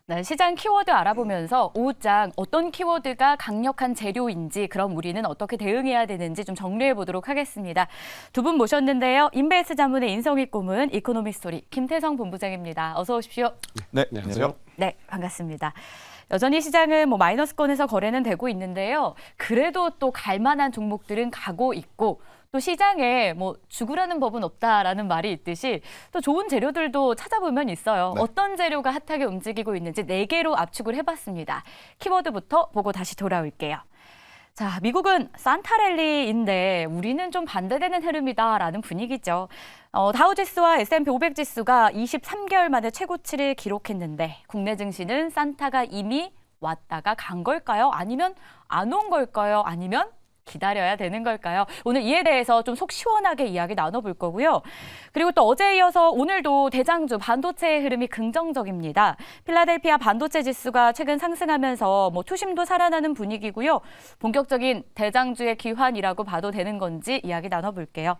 네, 시장 키워드 알아보면서 오후장 어떤 키워드가 강력한 재료인지 그럼 우리는 어떻게 대응해야 되는지 좀 정리해 보도록 하겠습니다. 두 분 모셨는데요. 인베스트 자문의 인성익 고문, 이코노미 스토리 김태성 본부장입니다. 어서 오십시오. 네, 안녕하세요. 네, 반갑습니다. 여전히 시장은 마이너스권에서 거래는 되고 있는데요. 그래도 또 갈만한 종목들은 가고 있고 또 시장에 죽으라는 법은 없다라는 말이 있듯이 또 좋은 재료들도 찾아보면 있어요. 네. 어떤 재료가 핫하게 움직이고 있는지 4개로 압축을 해봤습니다. 키워드부터 보고 다시 돌아올게요. 자, 미국은 산타랠리인데 우리는 좀 반대되는 흐름이다라는 분위기죠. 다우지수와 S&P 500 지수가 23개월 만에 최고치를 기록했는데 국내 증시는 산타가 이미 왔다가 간 걸까요? 아니면 안 온 걸까요? 아니면 기다려야 되는 걸까요? 오늘 이에 대해서 좀 속 시원하게 이야기 나눠볼 거고요. 그리고 또 어제에 이어서 오늘도 대장주 반도체의 흐름이 긍정적입니다. 필라델피아 반도체 지수가 최근 상승하면서 투심도 살아나는 분위기고요. 본격적인 대장주의 기환이라고 봐도 되는 건지 이야기 나눠볼게요.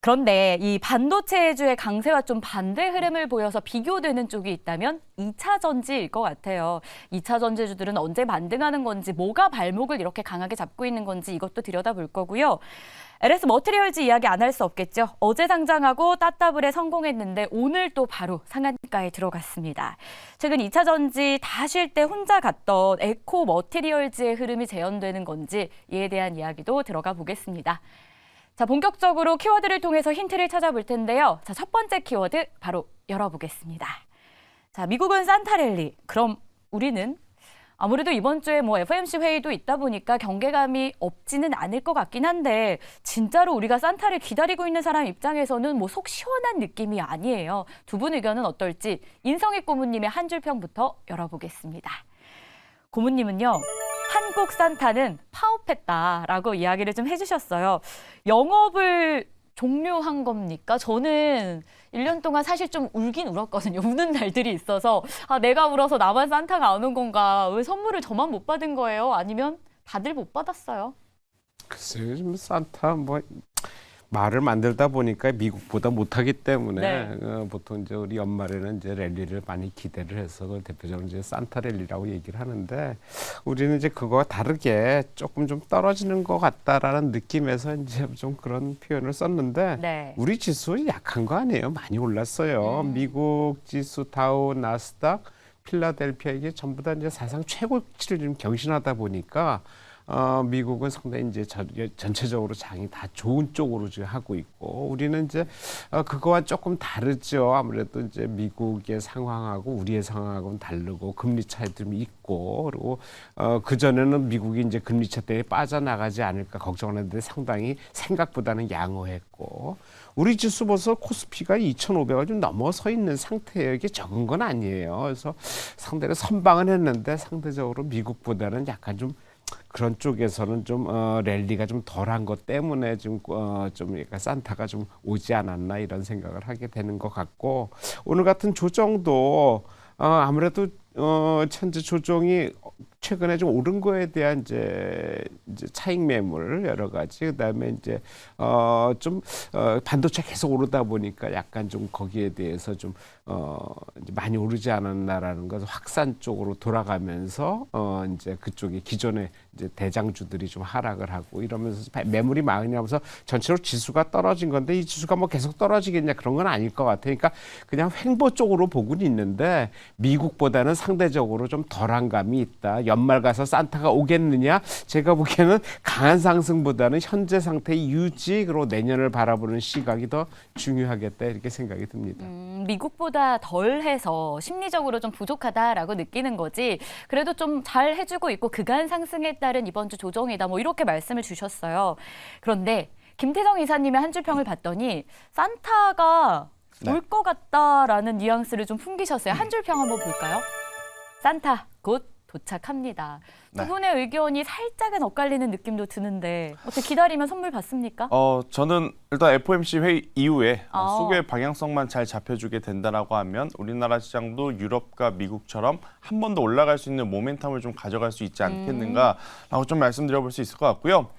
그런데 이 반도체주의 강세와 좀 반대 흐름을 보여서 비교되는 쪽이 있다면 2차 전지일 것 같아요. 2차 전지주들은 언제 반등하는 건지, 뭐가 발목을 이렇게 강하게 잡고 있는 건지 이것도 들여다볼 거고요. LS 머티리얼즈 이야기 안 할 수 없겠죠. 어제 상장하고 따따블에 성공했는데 오늘 또 바로 상한가에 들어갔습니다. 최근 2차 전지 다 쉴 때 혼자 갔던 에코 머티리얼즈의 흐름이 재현되는 건지 이에 대한 이야기도 들어가 보겠습니다. 자, 본격적으로 키워드를 통해서 힌트를 찾아볼 텐데요. 자, 첫 번째 키워드 바로 열어보겠습니다. 자, 미국은 산타랠리. 그럼 우리는 아무래도 이번 주에 FOMC 회의도 있다 보니까 경계감이 없지는 않을 것 같긴 한데 진짜로 우리가 산타를 기다리고 있는 사람 입장에서는 속 시원한 느낌이 아니에요. 두 분 의견은 어떨지 인성익 고문님의 한 줄 평부터 열어보겠습니다. 고문님은요. 한국 산타는 파업했다라고 이야기를 좀 해주셨어요. 영업을 종료한 겁니까? 저는 1년 동안 사실 좀 울긴 울었거든요. 우는 날들이 있어서 내가 울어서 나만 산타가 안 온 건가? 왜 선물을 저만 못 받은 거예요? 아니면 다들 못 받았어요? 글쎄요, 좀 산타 말을 만들다 보니까 미국보다 못하기 때문에 네. 보통 이제 우리 연말에는 이제 랠리를 많이 기대를 해서 그걸 대표적으로 이제 산타 랠리라고 얘기를 하는데 우리는 이제 그거와 다르게 조금 좀 떨어지는 것 같다라는 느낌에서 이제 좀 그런 표현을 썼는데 네. 우리 지수 약한 거 아니에요? 많이 올랐어요. 미국 지수 다우 나스닥 필라델피아 이게 전부 다 이제 사상 최고치를 좀 경신하다 보니까 미국은 상당히 이제 전체적으로 장이 다 좋은 쪽으로 지금 하고 있고 우리는 이제 그거와 조금 다르죠. 아무래도 이제 미국의 상황하고 우리의 상황하고는 다르고 금리 차이점이 있고 그리고 그 전에는 미국이 이제 금리 차 때문에 빠져나가지 않을까 걱정하는데 상당히 생각보다는 양호했고 우리 지수 벌써 코스피가 2,500을 좀 넘어서 있는 상태예요. 이게 적은 건 아니에요. 그래서 상대로 선방은 했는데 상대적으로 미국보다는 약간 좀 그런 쪽에서는 좀 랠리가 좀 덜한 것 때문에 좀 약간 산타가 좀 오지 않았나 이런 생각을 하게 되는 것 같고 오늘 같은 조정도 아무래도 현재 조정이 최근에 좀 오른 거에 대한 이제 차익 매물 여러 가지 그다음에 이제 좀 반도체 계속 오르다 보니까 약간 좀 거기에 대해서 좀 이제 많이 오르지 않았나라는 것을 확산 쪽으로 돌아가면서 이제 그쪽에 기존의 이제 대장주들이 좀 하락을 하고 이러면서 매물이 많이 나면서 전체로 지수가 떨어진 건데 이 지수가 계속 떨어지겠냐 그런 건 아닐 것 같아요. 그러니까 그냥 횡보 쪽으로 보고는 있는데 미국보다는 상대적으로 좀 덜한 감이 있다. 연말 가서 산타가 오겠느냐? 제가 보기에는 강한 상승보다는 현재 상태의 유지 그리고 내년을 바라보는 시각이 더 중요하겠다 이렇게 생각이 듭니다. 미국보다 덜해서 심리적으로 좀 부족하다라고 느끼는 거지. 그래도 좀 잘 해주고 있고 그간 상승에 따른 이번 주 조정이다. 이렇게 말씀을 주셨어요. 그런데 김태성 이사님의 한 줄 평을 봤더니 산타가 올 것 같다라는 뉘앙스를 좀 풍기셨어요. 한 줄 평 한번 볼까요? 산타 곧 도착합니다. 두 분의 의견이 살짝은 엇갈리는 느낌도 드는데 어떻게 기다리면 선물 받습니까? 저는 일단 FOMC 회의 이후에 수교의 방향성만 잘 잡혀주게 된다라고 하면 우리나라 시장도 유럽과 미국처럼 한 번 더 올라갈 수 있는 모멘텀을 좀 가져갈 수 있지 않겠는가라고 좀 말씀드려볼 수 있을 것 같고요.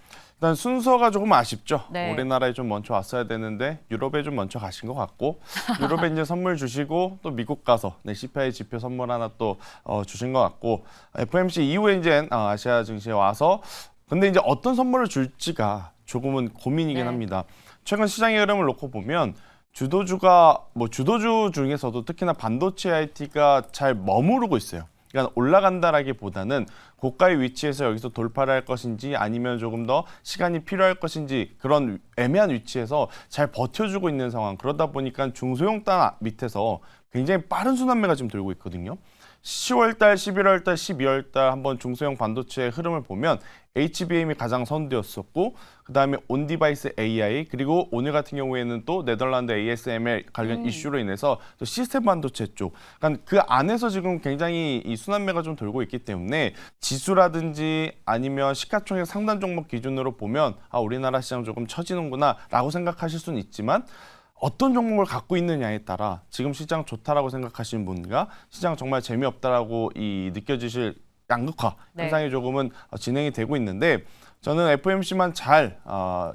일단 순서가 조금 아쉽죠. 네. 우리나라에 좀 먼저 왔어야 되는데 유럽에 좀 먼저 가신 것 같고 유럽에 이제 선물 주시고 또 미국 가서 CPI 지표 선물 하나 또 주신 것 같고 FOMC 이후에 이제 아시아 증시에 와서 근데 이제 어떤 선물을 줄지가 조금은 고민이긴 네. 합니다. 최근 시장의 흐름을 놓고 보면 주도주가 주도주 중에서도 특히나 반도체 IT가 잘 머무르고 있어요. 그러니까 올라간다라기보다는 고가의 위치에서 여기서 돌파를 할 것인지 아니면 조금 더 시간이 필요할 것인지 그런 애매한 위치에서 잘 버텨주고 있는 상황. 그러다 보니까 중소형단 밑에서 굉장히 빠른 순환매가 지금 돌고 있거든요. 10월 달, 11월 달, 12월 달 한번 중소형 반도체의 흐름을 보면 HBM이 가장 선두였었고 그다음에 온디바이스 AI 그리고 오늘 같은 경우에는 또 네덜란드 ASML 관련 이슈로 인해서 또 시스템 반도체 쪽 그러니까 그 안에서 지금 굉장히 이 순환매가 좀 돌고 있기 때문에 지수라든지 아니면 시가총액 상단 종목 기준으로 보면 우리나라 시장 조금 처지는구나라고 생각하실 수는 있지만 어떤 종목을 갖고 있느냐에 따라 지금 시장 좋다라고 생각하시는 분과 시장 정말 재미없다라고 느껴지실 양극화 네. 현상이 조금은 진행이 되고 있는데 저는 FOMC만 잘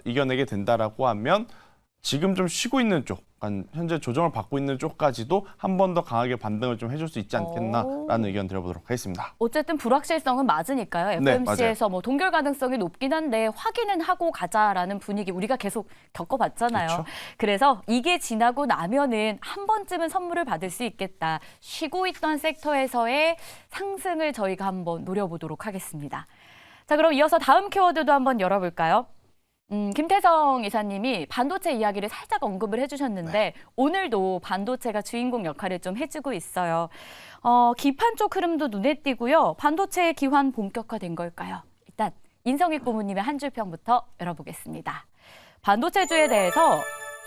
이겨내게 된다라고 하면 지금 좀 쉬고 있는 쪽, 현재 조정을 받고 있는 쪽까지도 한 번 더 강하게 반등을 좀 해줄 수 있지 않겠나라는 의견 드려보도록 하겠습니다. 어쨌든 불확실성은 맞으니까요. 네, FOMC에서 뭐 동결 가능성이 높긴 한데 확인은 하고 가자라는 분위기 우리가 계속 겪어봤잖아요. 그렇죠. 그래서 이게 지나고 나면은 한 번쯤은 선물을 받을 수 있겠다. 쉬고 있던 섹터에서의 상승을 저희가 한번 노려보도록 하겠습니다. 자, 그럼 이어서 다음 키워드도 한번 열어볼까요? 김태성 이사님이 반도체 이야기를 살짝 언급을 해주셨는데 오늘도 반도체가 주인공 역할을 좀 해주고 있어요. 기판 쪽 흐름도 눈에 띄고요. 반도체의 기환 본격화된 걸까요? 일단 인성익 고문님의 한 줄 평부터 열어보겠습니다. 반도체주에 대해서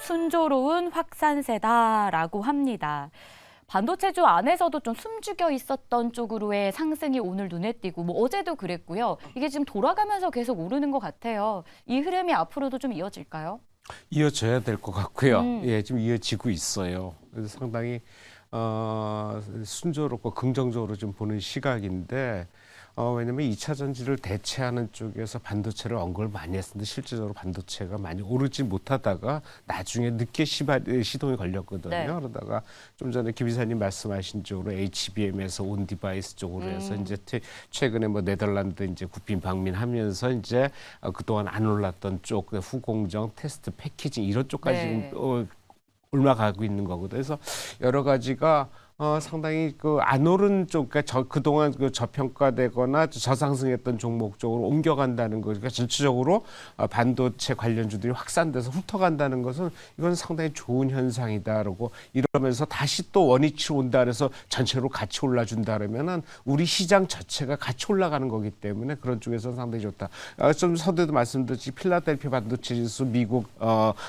순조로운 확산세다라고 합니다. 반도체주 안에서도 좀 숨죽여 있었던 쪽으로의 상승이 오늘 눈에 띄고 뭐 어제도 그랬고요. 이게 지금 돌아가면서 계속 오르는 것 같아요. 이 흐름이 앞으로도 좀 이어질까요? 이어져야 될 것 같고요. 음. 예, 지금 이어지고 있어요. 그래서 상당히 순조롭고 긍정적으로 좀 보는 시각인데 왜냐면 2차 전지를 대체하는 쪽에서 반도체를 언급을 많이 했는데 실질적으로 반도체가 많이 오르지 못하다가 나중에 늦게 시동이 걸렸거든요. 네. 그러다가 좀 전에 김 이사님 말씀하신 쪽으로 HBM에서 온 디바이스 쪽으로 해서 이제 최근에 뭐 네덜란드 이제 국빈 방문하면서 이제 그동안 안 올랐던 쪽 후공정, 테스트, 패키징 이런 쪽까지 네. 지금 올라가고 있는 거거든요. 그래서 여러 가지가 상당히 안 오른 쪽, 그러니까 그동안 저평가되거나 저상승했던 종목 쪽으로 옮겨간다는 거, 그러니까 전체적으로 반도체 관련주들이 확산돼서 훑어간다는 것은 이건 상당히 좋은 현상이다라고 이러면서 다시 또 원위치로 온다 그래서 전체로 같이 올라준다 그러면은 우리 시장 자체가 같이 올라가는 거기 때문에 그런 쪽에서 상당히 좋다. 좀 서두에도 말씀드렸지 필라델피아 반도체 지수 미국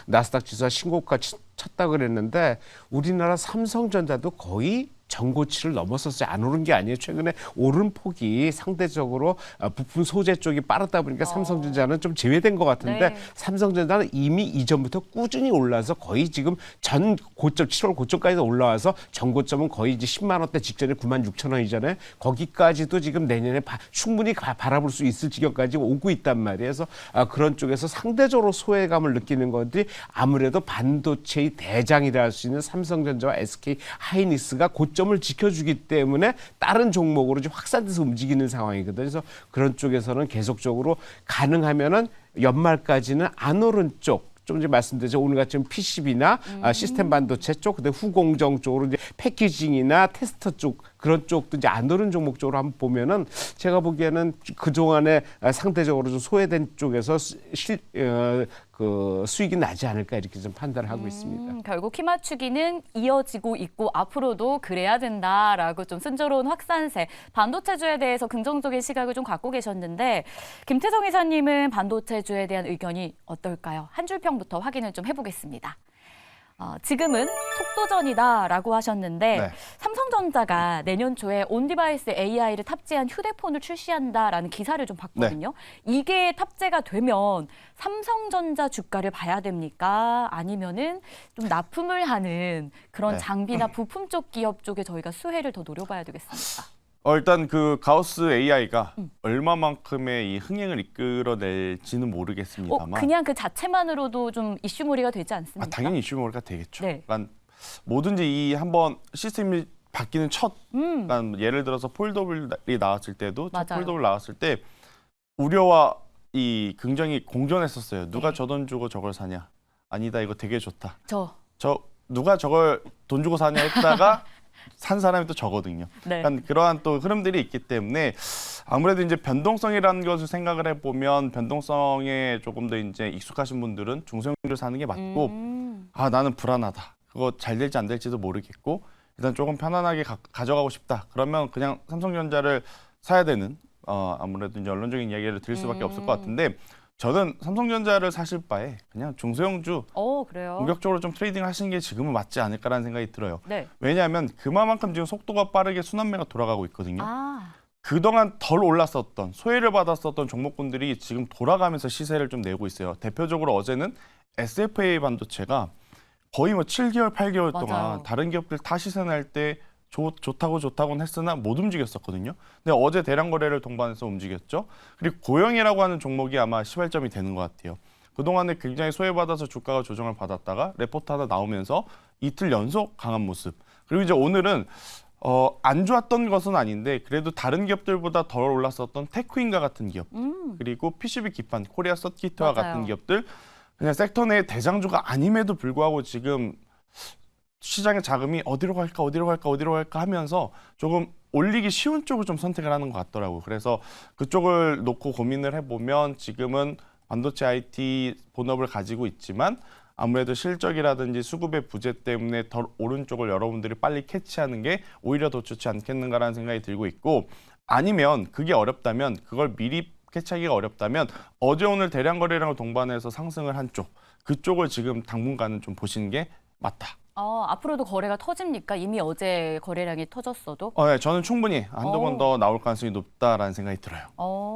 나스닥 지수가 신고가 쳤다 그랬는데 우리나라 삼성전자도 거의 전고치를 넘었었어요. 안 오른 게 아니에요. 최근에 오른 폭이 상대적으로 부품 소재 쪽이 빠르다 보니까 삼성전자는 좀 제외된 것 같은데 네. 삼성전자는 이미 이전부터 꾸준히 올라서 거의 지금 전 고점 7월 고점까지 올라와서 전 고점은 거의 이제 10만 원대 직전에 9만 6천 원이잖아요. 거기까지도 지금 내년에 충분히 바라볼 수 있을 지경까지 오고 있단 말이에요. 그래서 그런 쪽에서 상대적으로 소외감을 느끼는 건데 아무래도 반도체의 대장이라 할 수 있는 삼성전자와 SK 하이닉스가 고점을 지켜주기 때문에 다른 종목으로 좀 확산돼서 움직이는 상황이거든요. 그래서 그런 쪽에서는 계속적으로 가능하면은 연말까지는 안 오른 쪽. 좀 이제 말씀드렸죠. 오늘 같은 PCB나 시스템 반도체 쪽, 그다음 후공정 쪽으로 이제 패키징이나 테스터 쪽 그런 쪽도 이제 안 오른 종목 쪽으로 한번 보면은 제가 보기에는 그 동안에 상대적으로 좀 소외된 쪽에서 수익이 나지 않을까 이렇게 좀 판단을 하고 있습니다. 결국 키 맞추기는 이어지고 있고 앞으로도 그래야 된다라고 좀 순조로운 확산세, 반도체주에 대해서 긍정적인 시각을 좀 갖고 계셨는데 김태성 이사님은 반도체주에 대한 의견이 어떨까요? 한 줄 평부터 확인을 좀 해보겠습니다. 지금은 속도전이다라고 하셨는데 네. 삼성전자가 내년 초에 온디바이스 AI를 탑재한 휴대폰을 출시한다라는 기사를 좀 봤거든요. 이게 탑재가 되면 삼성전자 주가를 봐야 됩니까? 아니면은 좀 납품을 하는 그런 네. 장비나 부품 쪽 기업 쪽에 저희가 수혜를 더 노려봐야 되겠습니까? 일단 그 가우스 AI가 얼마만큼의 이 흥행을 이끌어낼지는 모르겠습니다만 그냥 그 자체만으로도 좀 이슈몰이가 되지 않습니까? 당연히 이슈몰이가 되겠죠. 네. 그러니까 뭐든지 이 한번 시스템이 바뀌는 첫 그러니까 예를 들어서 폴더블이 나왔을 때도 첫 맞아요. 폴더블 나왔을 때 우려와 이 긍정이 공존했었어요. 누가 네. 저 돈 주고 저걸 사냐? 아니다, 이거 되게 좋다. 저 누가 저걸 돈 주고 사냐 했다가 산 사람이 또 저거든요. 네. 그러니까 그러한 또 흐름들이 있기 때문에 아무래도 이제 변동성이라는 것을 생각을 해보면 변동성에 조금 더 이제 익숙하신 분들은 중소형주를 사는 게 맞고 나는 불안하다. 그거 잘 될지 안 될지도 모르겠고 일단 조금 편안하게 가져가고 싶다. 그러면 그냥 삼성전자를 사야 되는 아무래도 이제 언론적인 이야기를 드릴 수밖에 없을 것 같은데 저는 삼성전자를 사실 바에 그냥 중소형주 그래요. 본격적으로 좀 트레이딩 하시는 게 지금은 맞지 않을까라는 생각이 들어요. 네. 왜냐하면 그만큼 지금 속도가 빠르게 순환매가 돌아가고 있거든요. 아, 그동안 덜 올랐었던 소외를 받았었던 종목군들이 지금 돌아가면서 시세를 좀 내고 있어요. 대표적으로 어제는 SFA 반도체가 거의 뭐 7개월, 8개월 맞아요. 동안 다른 기업들 다 시세 낼 때 좋다고는 했으나 못 움직였었거든요. 근데 어제 대량 거래를 동반해서 움직였죠. 그리고 고영이라고 하는 종목이 아마 시발점이 되는 것 같아요. 그동안에 굉장히 소외받아서 주가가 조정을 받았다가 레포트 하나 나오면서 이틀 연속 강한 모습. 그리고 이제 오늘은 안 좋았던 것은 아닌데 그래도 다른 기업들보다 덜 올랐었던 테크인과 같은 기업 그리고 PCB 기판, 코리아 서킷과 맞아요. 같은 기업들 그냥 섹터 내 대장주가 아님에도 불구하고 지금 시장의 자금이 어디로 갈까 하면서 조금 올리기 쉬운 쪽을 좀 선택을 하는 것 같더라고요. 그래서 그쪽을 놓고 고민을 해보면 지금은 반도체 IT 본업을 가지고 있지만 아무래도 실적이라든지 수급의 부재 때문에 덜 오른쪽을 여러분들이 빨리 캐치하는 게 오히려 더 좋지 않겠는가라는 생각이 들고 있고 아니면 그게 어렵다면 그걸 미리 캐치하기가 어렵다면 어제 오늘 대량 거래량을 동반해서 상승을 한 쪽 그쪽을 지금 당분간은 좀 보시는 게 맞다. 앞으로도 거래가 터집니까? 이미 어제 거래량이 터졌어도? 네, 저는 충분히 한두 번 더 나올 가능성이 높다라는 생각이 들어요.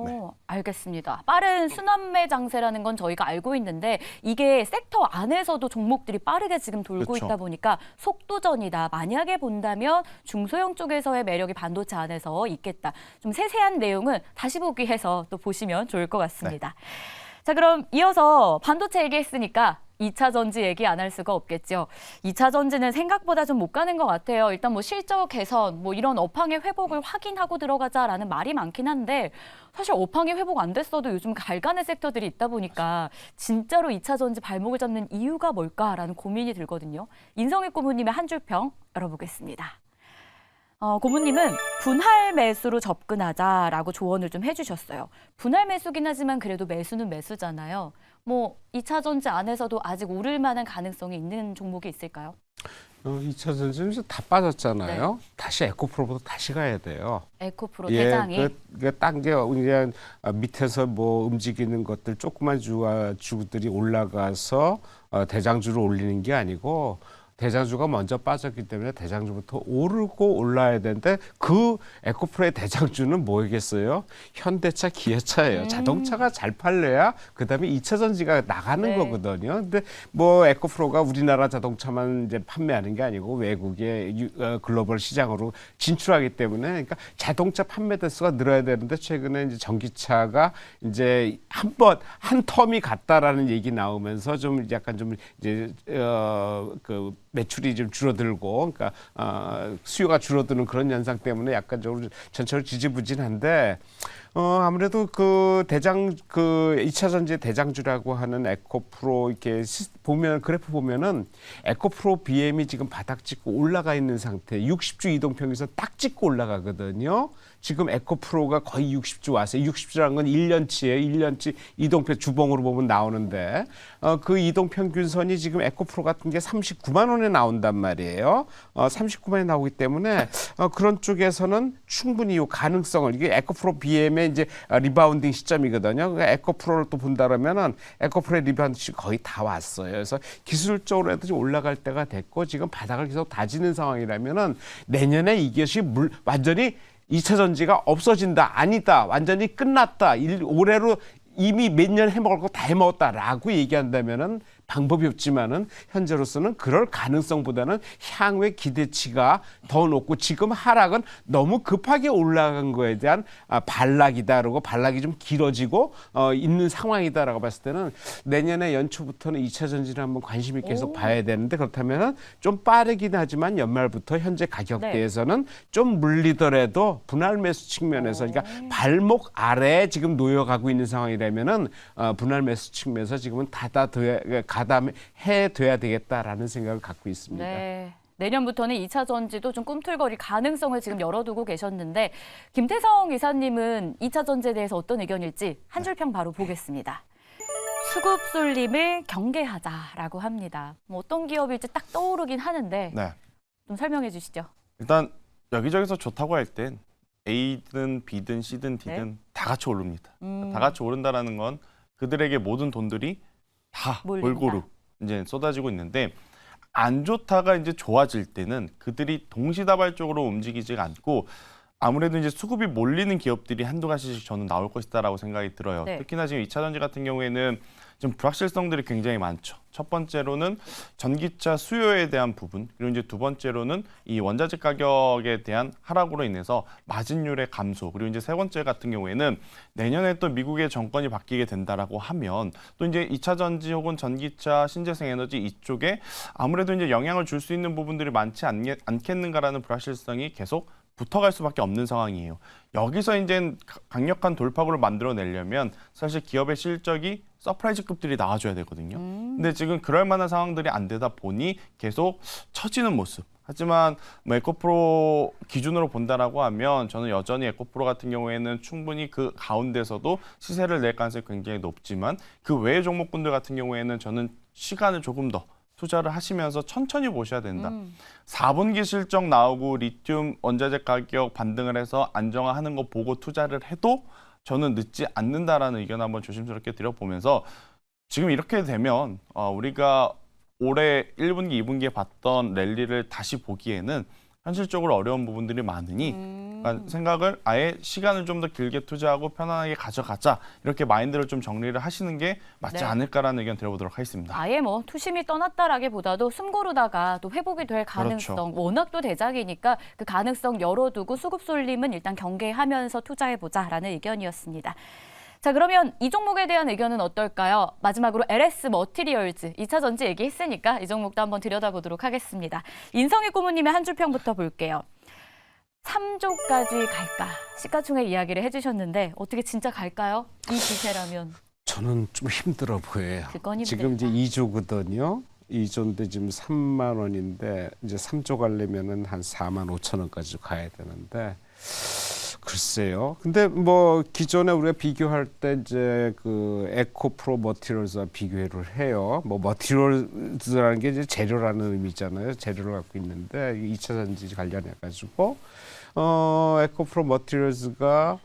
네. 알겠습니다. 빠른 순환매 장세라는 건 저희가 알고 있는데 이게 섹터 안에서도 종목들이 빠르게 지금 돌고 그렇죠. 있다 보니까 속도전이다. 만약에 본다면 중소형 쪽에서의 매력이 반도체 안에서 있겠다. 좀 세세한 내용은 다시 보기 해서 또 보시면 좋을 것 같습니다. 자, 그럼 이어서 반도체 얘기했으니까 2차 전지 얘기 안 할 수가 없겠죠. 2차 전지는 생각보다 좀 못 가는 것 같아요. 일단 뭐 실적 개선, 뭐 이런 업황의 회복을 확인하고 들어가자라는 말이 많긴 한데 사실 업황이 회복 안 됐어도 요즘 갈가는 섹터들이 있다 보니까 진짜로 2차 전지 발목을 잡는 이유가 뭘까라는 고민이 들거든요. 인성익 고문님의 한 줄 평 열어보겠습니다. 고모님은 분할 매수로 접근하자라고 조언을 좀 해주셨어요. 분할 매수긴 하지만 그래도 매수는 매수잖아요. 뭐 2차 전지 안에서도 아직 오를 만한 가능성이 있는 종목이 있을까요? 2차 전지는 다 빠졌잖아요. 다시 에코프로부터 다시 가야 돼요. 에코프로 대장이. 딴게 그냥 밑에서 뭐 움직이는 것들 조그만 주들이 올라가서 대장주를 올리는 게 아니고 대장주가 먼저 빠졌기 때문에 대장주부터 오르고 올라야 되는데 그 에코프로의 대장주는 뭐겠어요? 현대차, 기아차예요. 자동차가 잘 팔려야 그다음에 2차 전지가 나가는 거거든요. 근데 뭐 에코프로가 우리나라 자동차만 이제 판매하는 게 아니고 외국의 글로벌 시장으로 진출하기 때문에 그러니까 자동차 판매 대수가 늘어야 되는데 최근에 이제 전기차가 이제 한 텀이 갔다라는 얘기 나오면서 좀 약간 좀 이제 그 매출이 좀 줄어들고, 그러니까 수요가 줄어드는 그런 현상 때문에 약간 좀 전체로 지지부진한데 아무래도 그 2차 전지 대장주라고 하는 에코프로 이렇게 보면 그래프 보면은 에코프로 BM이 지금 바닥 찍고 올라가 있는 상태, 60주 이동평균선 딱 찍고 올라가거든요. 지금 에코프로가 거의 60주 왔어요. 60주라는 건 1년치예요. 1년치 이동평 주봉으로 보면 나오는데 그 이동평균선이 지금 에코프로 같은 게 39만 원에 나온단 말이에요. 39만에 나오기 때문에 그런 쪽에서는 충분히 이 가능성을 이게 에코프로 BM의 이제 리바운딩 시점이거든요. 그러니까 에코프로를 또 본다면은 에코프로의 리바운딩 시점이 거의 다 왔어요. 그래서 기술적으로 해도 좀 올라갈 때가 됐고 지금 바닥을 계속 다지는 상황이라면은 내년에 이것이 완전히 2차 전지가 없어진다, 아니다, 완전히 끝났다, 올해로 이미 몇 년 해먹을 거 다 해먹었다라고 얘기한다면은 방법이 없지만은 현재로서는 그럴 가능성보다는 향후의 기대치가 더 높고 지금 하락은 너무 급하게 올라간 거에 대한 반락이다. 그러고 반락이 좀 길어지고 있는 상황이다라고 봤을 때는 내년에 연초부터는 2차 전지를 한번 관심이 계속 봐야 되는데 그렇다면은 좀 빠르긴 하지만 연말부터 현재 가격대에서는 좀 물리더라도 분할 매수 측면에서 그러니까 발목 아래에 지금 놓여가고 있는 상황이라면은 분할 매수 측면에서 지금은 가담해 둬야 되겠다라는 생각을 갖고 있습니다. 네. 내년부터는 2차 전지도 좀 꿈틀거릴 가능성을 지금 열어두고 계셨는데 김태성 이사님은 2차 전지에 대해서 어떤 의견일지 한 줄 평 바로 보겠습니다. 수급 쏠림을 경계하자라고 합니다. 뭐 어떤 기업일지 딱 떠오르긴 하는데 네. 좀 설명해 주시죠. 일단 여기저기서 좋다고 할 땐 A든 B든 C든 D든 다 같이 오릅니다. 다 같이 오른다라는 건 그들에게 모든 돈들이 다 몰린다. 골고루 이제 쏟아지고 있는데 안 좋다가 이제 좋아질 때는 그들이 동시다발적으로 움직이지가 않고 아무래도 이제 수급이 몰리는 기업들이 한두 가지씩 저는 나올 것이다라고 생각이 들어요. 네. 특히나 지금 2차 전지 같은 경우에는 좀 불확실성들이 굉장히 많죠. 첫 번째로는 전기차 수요에 대한 부분, 그리고 이제 두 번째로는 이 원자재 가격에 대한 하락으로 인해서 마진율의 감소, 그리고 이제 세 번째 같은 경우에는 내년에 또 미국의 정권이 바뀌게 된다라고 하면 또 이제 2차 전지 혹은 전기차, 신재생 에너지 이쪽에 아무래도 이제 영향을 줄 수 있는 부분들이 많지 않겠는가라는 불확실성이 계속 붙어갈 수밖에 없는 상황이에요. 여기서 이제 강력한 돌파구를 만들어내려면 사실 기업의 실적이 서프라이즈급들이 나와줘야 되거든요. 근데 지금 그럴 만한 상황들이 안 되다 보니 계속 처지는 모습. 하지만 뭐 에코프로 기준으로 본다라고 하면 저는 여전히 에코프로 같은 경우에는 충분히 그 가운데서도 시세를 낼 가능성이 굉장히 높지만 그 외의 종목군들 같은 경우에는 저는 시간을 조금 더 투자를 하시면서 천천히 보셔야 된다. 4분기 실적 나오고 리튬 원자재 가격 반등을 해서 안정화하는 거 보고 투자를 해도 저는 늦지 않는다라는 의견 한번 조심스럽게 드려보면서 지금 이렇게 되면 우리가 올해 1분기, 2분기에 봤던 랠리를 다시 보기에는 현실적으로 어려운 부분들이 많으니 그러니까 생각을 아예 시간을 좀 더 길게 투자하고 편안하게 가져가자 이렇게 마인드를 좀 정리를 하시는 게 맞지 네. 않을까라는 의견 드려보도록 하겠습니다. 아예 뭐 투심이 떠났다라기보다도 숨 고르다가 또 회복이 될 가능성, 그렇죠. 워낙 또 대작이니까 그 가능성 열어두고 수급 쏠림은 일단 경계하면서 투자해보자라는 의견이었습니다. 자, 그러면 이 종목에 대한 의견은 어떨까요? 마지막으로 LS 머티리얼즈, 2차 전지 얘기했으니까 이 종목도 한번 들여다보도록 하겠습니다. 인성희 고모님의 한 줄 평부터 볼게요. 3조까지 갈까? 시가총액 이야기를 해주셨는데 어떻게 진짜 갈까요? 이 기세라면. 저는 좀 힘들어 보여요. 그건 힘들다. 지금 이제 2조거든요. 2조인데 지금 3만 원인데 이제 3조 가려면은 한 4만 5천 원까지 가야 되는데 글쎄요. 근데 뭐 기존에 우리가 비교할 때 이제 그 에코프로 머티리얼즈와 비교를 해요. 뭐 머티리얼즈라는 게 이제 재료라는 의미잖아요. 재료를 갖고 있는데 2차 전지 관련해 가지고 에코프로 머티리얼즈가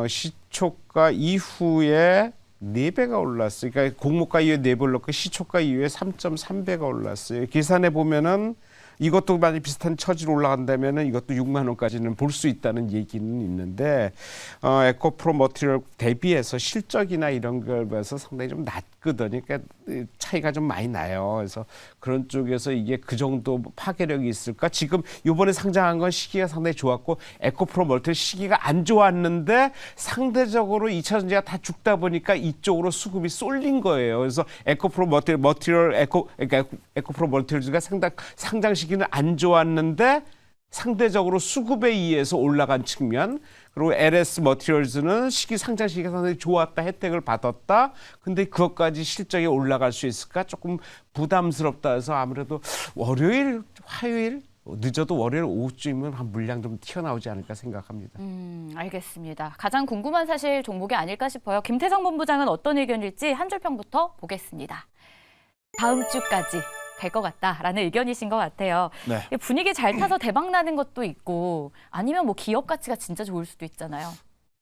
시초가 이후에 4배가 올랐어요. 그러니까 공모가 이후에 4배 올랐고 시초가 이후에 3.3배가 올랐어요. 계산해 보면은 이것도 만약 비슷한 처지로 올라간다면은 이것도 6만 원까지는 볼 수 있다는 얘기는 있는데 에코프로 머티리얼 대비해서 실적이나 이런 걸 봐서 상당히 좀 낮거든요. 그러니까 차이가 좀 많이 나요. 그래서 그런 쪽에서 이게 그 정도 파괴력이 있을까? 지금 이번에 상장한 건 시기가 상당히 좋았고 에코프로 머티리얼 시기가 안 좋았는데 상대적으로 2차 전지가 다 죽다 보니까 이쪽으로 수급이 쏠린 거예요. 그래서 에코프로 그러니까 에코프로 머티리얼즈가 상장 시기는 안 좋았는데 상대적으로 수급에 의해서 올라간 측면, 그리고 LS 머티리얼즈는 상장 시기가 상당히 좋았다, 혜택을 받았다. 근데 그것까지 실적이 올라갈 수 있을까? 조금 부담스럽다 해서 아무래도 월요일, 화요일, 늦어도 월요일 오후쯤이면 한 물량 좀 튀어나오지 않을까 생각합니다. 알겠습니다. 가장 궁금한 사실 종목이 아닐까 싶어요. 김태성 본부장은 어떤 의견일지 한 줄 평부터 보겠습니다. 다음 주까지 갈 것 같다라는 의견이신 것 같아요. 네. 분위기 잘 타서 대박 나는 것도 있고 아니면 뭐 기업 가치가 진짜 좋을 수도 있잖아요.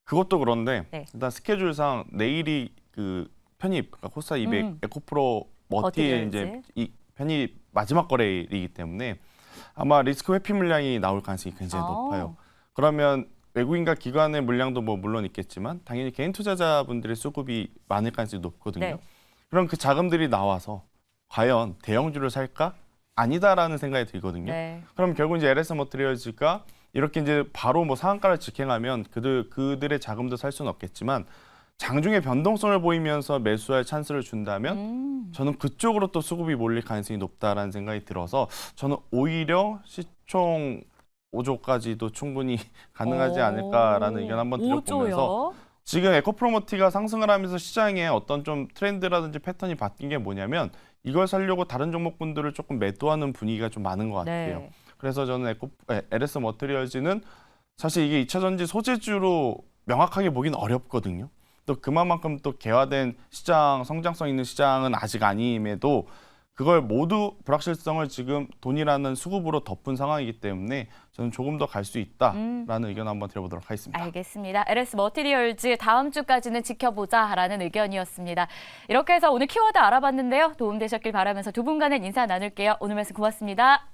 그것도 그런데 네. 일단 스케줄상 내일이 그 편입, 그러니까 코스타 200 에코프로 머티의 이제 머티리얼즈. 이 편입 마지막 거래일이기 때문에 아마 리스크 회피 물량이 나올 가능성이 굉장히 높아요. 그러면 외국인과 기관의 물량도 뭐 물론 있겠지만 당연히 개인 투자자분들의 수급이 많을 가능성이 높거든요. 네. 그럼 그 자금들이 나와서 과연 대형주를 살까? 아니다라는 생각이 들거든요. 네. 그럼 결국 이제 LS 머티리얼즈가 이렇게 이제 바로 뭐 상한가를 직행하면 그들의 자금도 살 수는 없겠지만 장중에 변동성을 보이면서 매수할 찬스를 준다면 저는 그쪽으로 또 수급이 몰릴 가능성이 높다라는 생각이 들어서 저는 오히려 시총 5조까지도 충분히 가능하지 않을까라는 의견 한번 드려보면서 5조요? 지금 에코프로머티가 상승을 하면서 시장에 어떤 좀 트렌드라든지 패턴이 바뀐 게 뭐냐면 이걸 살려고 다른 종목군들을 조금 매도하는 분위기가 좀 많은 것 같아요. 네. 그래서 저는 LS 머티리얼즈는 사실 이게 2차 전지 소재주로 명확하게 보기는 어렵거든요. 또 그만큼 또 개화된 시장, 성장성 있는 시장은 아직 아님에도 그걸 모두 불확실성을 지금 돈이라는 수급으로 덮은 상황이기 때문에 저는 조금 더 갈 수 있다라는 의견 한번 드려보도록 하겠습니다. 알겠습니다. LS 머티리얼즈 다음 주까지는 지켜보자라는 의견이었습니다. 이렇게 해서 오늘 키워드 알아봤는데요. 도움되셨길 바라면서 두 분과는 인사 나눌게요. 오늘 말씀 고맙습니다.